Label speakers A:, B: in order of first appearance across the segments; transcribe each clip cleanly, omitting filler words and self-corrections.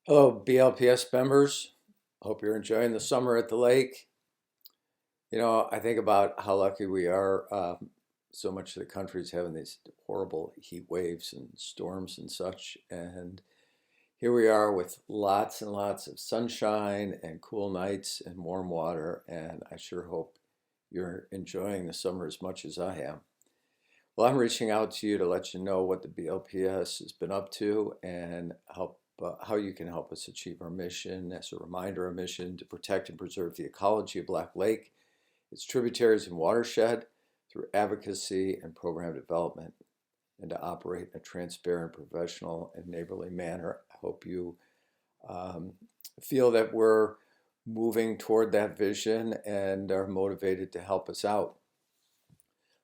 A: Hello, BLPS members. Hope you're enjoying the summer at the lake. I think about how lucky we are. So much of the country is having these horrible heat waves and storms and such. And here we are with lots and lots of sunshine and cool nights and warm water. And I sure hope you're enjoying the summer as much as I am. Well, I'm reaching out to you to let you know what the BLPS has been up to and how you can help us achieve our mission. As a reminder, our mission to protect and preserve the ecology of Black Lake, its tributaries and watershed through advocacy and program development, and to operate in a transparent, professional, and neighborly manner. I hope you um, feel that we're moving toward that vision and are motivated to help us out.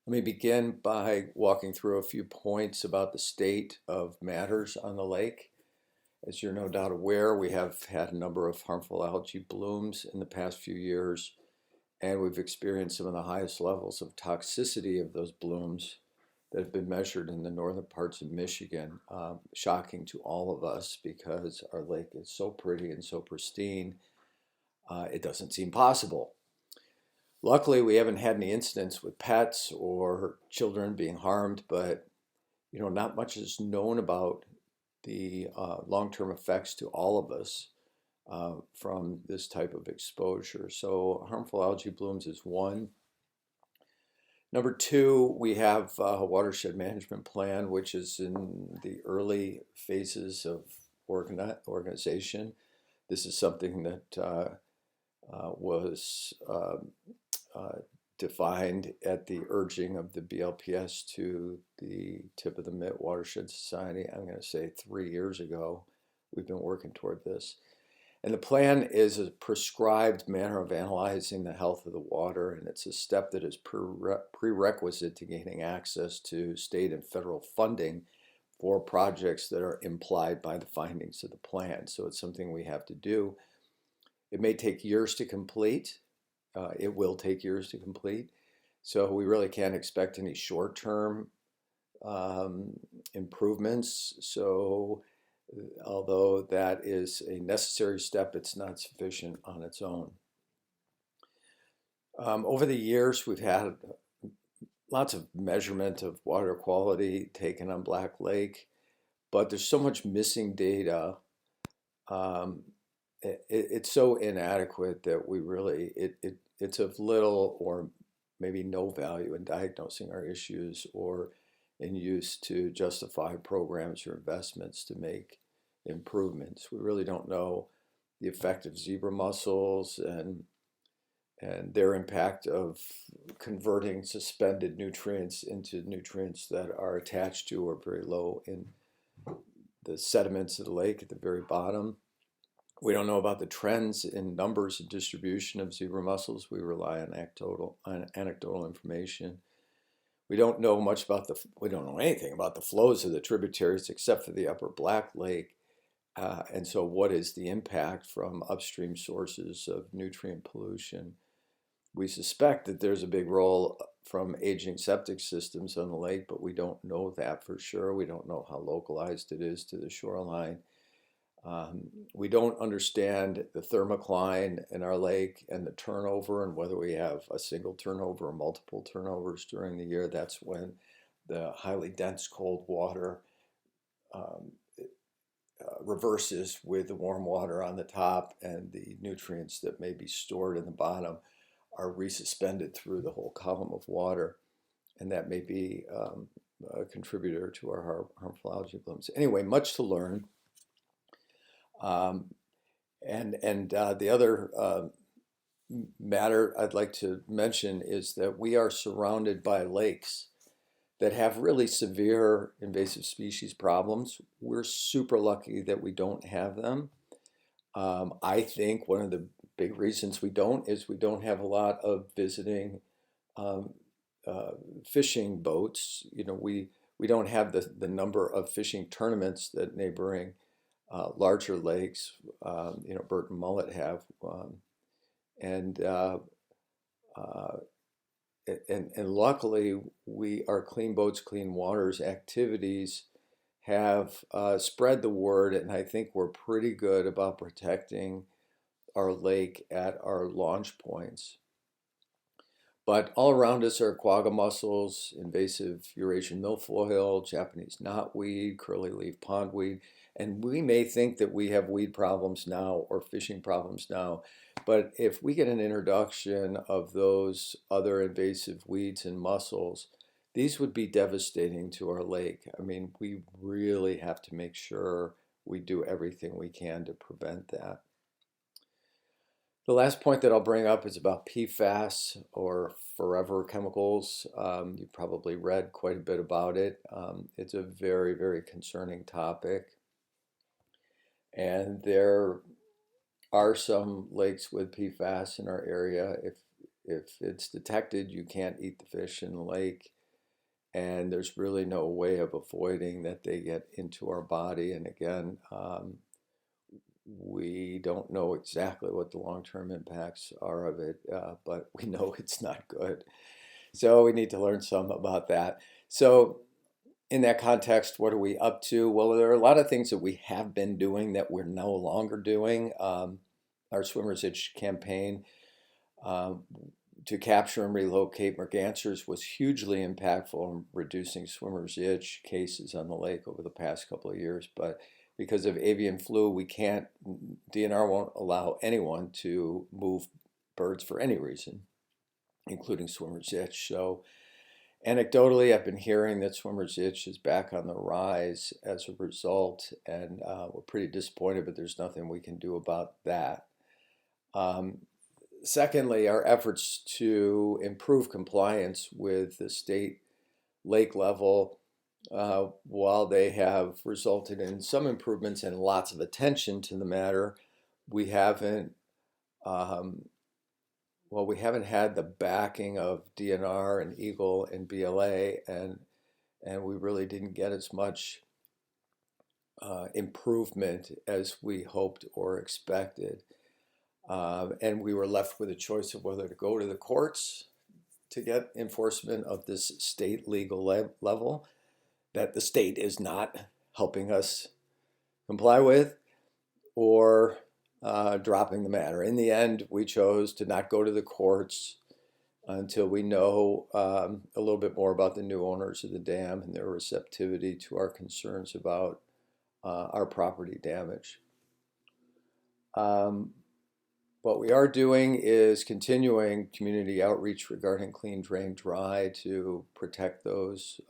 A: Let me begin by walking through a few points about the state of matters on the lake. As you're no doubt aware, we have had a number of harmful algae blooms in the past few years, and we've experienced some of the highest levels of toxicity of those blooms that have been measured in the northern parts of Michigan. Shocking to all of us because our lake is so pretty and so pristine, it doesn't seem possible. Luckily, we haven't had any incidents with pets or children being harmed, but not much is known about the long-term effects to all of us from this type of exposure. So harmful algae blooms is one. Number two, we have a watershed management plan, which is in the early phases of organization. This is something that was defined at the urging of the BLPS to the Tip of the Mitt Watershed Society. I'm going to say 3 years ago, we've been working toward this. And the plan is a prescribed manner of analyzing the health of the water, and it's a step that is prerequisite to gaining access to state and federal funding for projects that are implied by the findings of the plan. So it's something we have to do. It may take years to complete. It will take years to complete. So we really can't expect any short-term improvements. So although that is a necessary step, it's not sufficient on its own. Over the years, we've had lots of measurement of water quality taken on Black Lake, but there's so much missing data. It's so inadequate that it's of little or maybe no value in diagnosing our issues or in use to justify programs or investments to make improvements. We really don't know the effect of zebra mussels and their impact of converting suspended nutrients into nutrients that are attached to or very low in the sediments of the lake at the very bottom. We don't know about the trends in numbers and distribution of zebra mussels. We rely on anecdotal information. We don't know anything about the flows of the tributaries except for the upper Black Lake. And so what is the impact from upstream sources of nutrient pollution? We suspect that there's a big role from aging septic systems on the lake, but we don't know that for sure. We don't know how localized it is to the shoreline. We don't understand the thermocline in our lake and the turnover and whether we have a single turnover or multiple turnovers during the year. That's when the highly dense cold water reverses with the warm water on the top, and the nutrients that may be stored in the bottom are resuspended through the whole column of water, and that may be a contributor to our harmful algae blooms. Anyway, much to learn. The other matter I'd like to mention is that we are surrounded by lakes that have really severe invasive species problems. We're super lucky that we don't have them. I think one of the big reasons we don't is we don't have a lot of visiting um, fishing boats. We don't have the number of fishing tournaments that neighboring larger lakes, Burt and Mullet have, and uh, uh, and luckily our Clean Boats, Clean Waters activities have spread the word, and I think we're pretty good about protecting our lake at our launch points. But all around us are quagga mussels, invasive Eurasian milfoil, Japanese knotweed, curly leaf pondweed, and we may think that we have weed problems now or fishing problems now, but if we get an introduction of those other invasive weeds and mussels, these would be devastating to our lake. I mean, we really have to make sure we do everything we can to prevent that. The last point that I'll bring up is about PFAS, or forever chemicals. You've probably read quite a bit about it. It's a very, very concerning topic. And there are some lakes with PFAS in our area. If it's detected, you can't eat the fish in the lake. And there's really no way of avoiding that they get into our body. And again, we don't know exactly what the long-term impacts are of it, but we know it's not good. So we need to learn some about that. So in that context, what are we up to? Well, there are a lot of things that we have been doing that we're no longer doing. Our Swimmer's Itch campaign to capture and relocate mergansers was hugely impactful in reducing swimmer's itch cases on the lake over the past couple of years. But because of avian flu, DNR won't allow anyone to move birds for any reason, including swimmer's itch. So anecdotally, I've been hearing that swimmer's itch is back on the rise as a result, and we're pretty disappointed, but there's nothing we can do about that. Secondly, our efforts to improve compliance with the state lake level, while they have resulted in some improvements and lots of attention to the matter, we haven't had the backing of DNR and Eagle and BLA, and we really didn't get as much improvement as we hoped or expected. And we were left with a choice of whether to go to the courts to get enforcement of this state legal level that the state is not helping us comply with, or dropping the matter. In the end, we chose to not go to the courts until we know a little bit more about the new owners of the dam and their receptivity to our concerns about our property damage. What we are doing is continuing community outreach regarding clean, drain, dry to protect those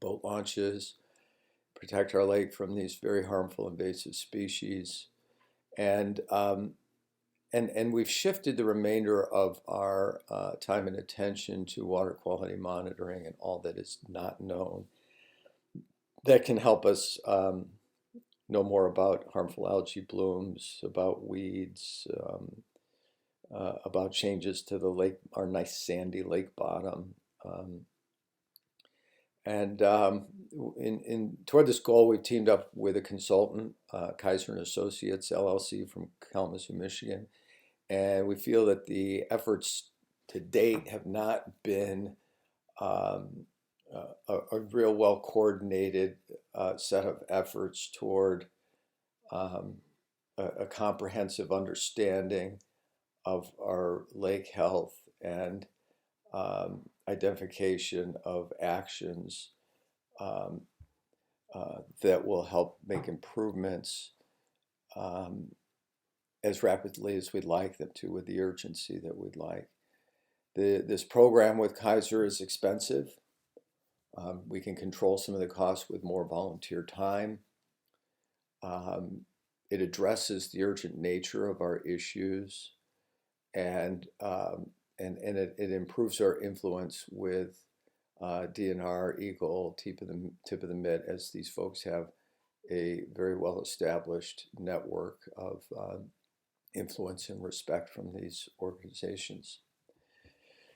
A: boat launches, protect our lake from these very harmful invasive species, and we've shifted the remainder of our time and attention to water quality monitoring and all that is not known that can help us know more about harmful algae blooms, about weeds, about changes to the lake, our nice sandy lake bottom. Toward this goal, we've teamed up with a consultant, Kaiser & Associates, LLC from Kalamazoo, Michigan. And we feel that the efforts to date have not been a real well-coordinated set of efforts toward a comprehensive understanding of our lake health and identification of actions that will help make improvements as rapidly as we'd like them to, with the urgency that we'd like. This program with Kaiser is expensive. We can control some of the costs with more volunteer time. It addresses the urgent nature of our issues, and it improves our influence with DNR, Eagle, tip of the mitt, as these folks have a very well-established network of influence and respect from these organizations.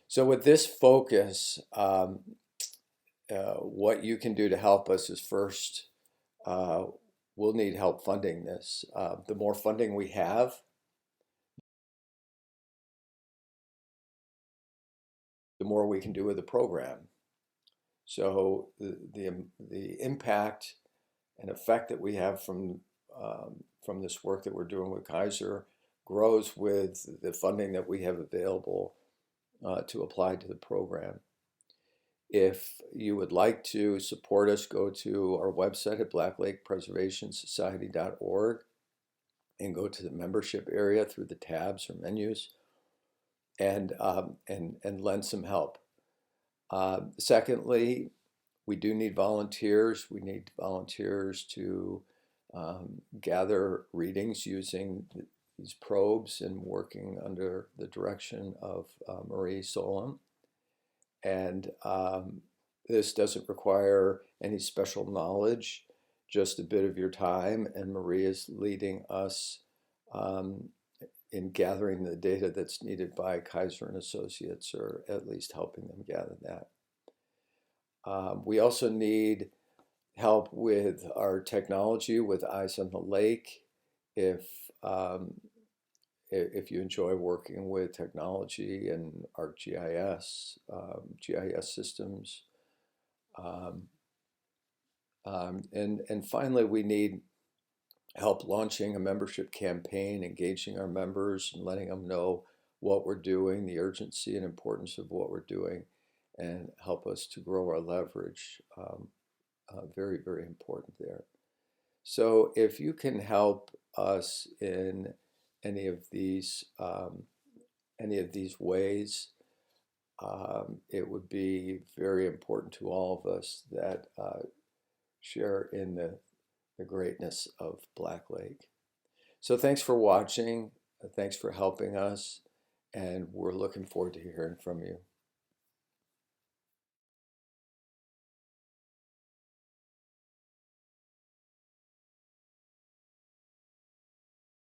A: So with this focus, what you can do to help us is, first, we'll need help funding this. The more funding we have, the more we can do with the program. So the impact and effect that we have from this work that we're doing with Kaiser grows with the funding that we have available to apply to the program. If you would like to support us, go to our website at blacklakepreservationsociety.org and go to the membership area through the tabs or menus and lend some help. Secondly, we do need volunteers. We need volunteers to gather readings using these probes and working under the direction of Marie Solem. And this doesn't require any special knowledge, just a bit of your time. And Marie is leading us in gathering the data that's needed by Kaiser and Associates, or at least helping them gather that. We also need help with our technology with Eyes on the Lake. If you enjoy working with technology and ArcGIS, GIS systems. And finally, we need help launching a membership campaign, engaging our members and letting them know what we're doing, the urgency and importance of what we're doing, and help us to grow our leverage. Very, very important there. So if you can help us in any of these ways, it would be very important to all of us that share in the greatness of Black Lake. So thanks for watching. Thanks for helping us. And we're looking forward to hearing from you.